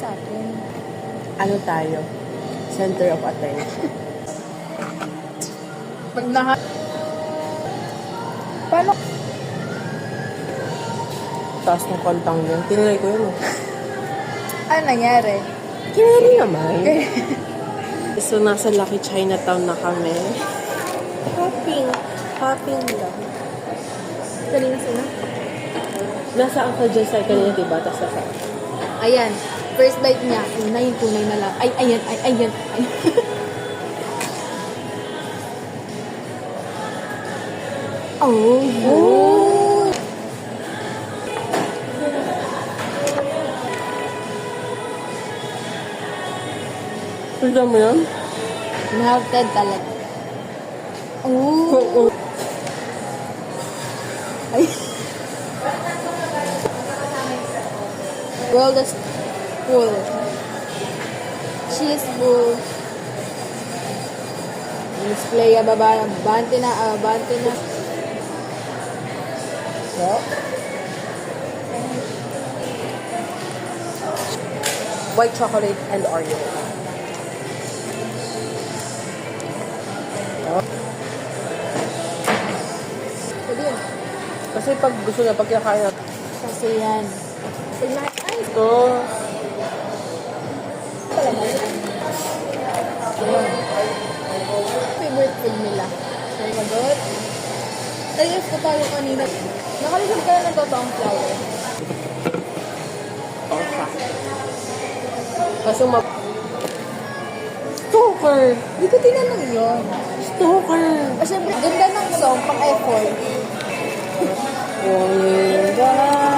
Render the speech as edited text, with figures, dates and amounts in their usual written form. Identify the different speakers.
Speaker 1: sa akin.
Speaker 2: Ano tayo? Center of attention.
Speaker 1: Pag Paano?
Speaker 2: Taas ng kantang yun. Tinry ko yun.
Speaker 1: Ano nangyari?
Speaker 2: Kinari naman. So, nasa Lucky Chinatown na kami. Hopping. Hopping lang.
Speaker 1: Kanina sila?
Speaker 2: Nasa Uncle Jose kanina, diba? Tapos nasa...
Speaker 1: Ayan. First bite niya. Una yung tunay na lang. Ay, ayan, ay, ayan, ay. Oh!
Speaker 2: Pwede mo yan?
Speaker 1: Melted talaga. Oh! Ay. World is full. Cheese full. Display baba. Abante na. Abante na.
Speaker 2: Yeah. White chocolate and Oreo.
Speaker 1: Pwede yun.
Speaker 2: Kasi pag gusto na, pag kinakain na
Speaker 1: Kasi yan. Pag nakakain.
Speaker 2: ito,
Speaker 1: Pala ba yun? Favorite food nila. Salvador. Ayos ko tayo kanina. Nakalisod ka na ng totoong flower.
Speaker 2: kaso Stalker!
Speaker 1: Di ko tinanong yun.
Speaker 2: Stalker!
Speaker 1: Siyempre, ganda ng song, pang effort.
Speaker 2: Ganda!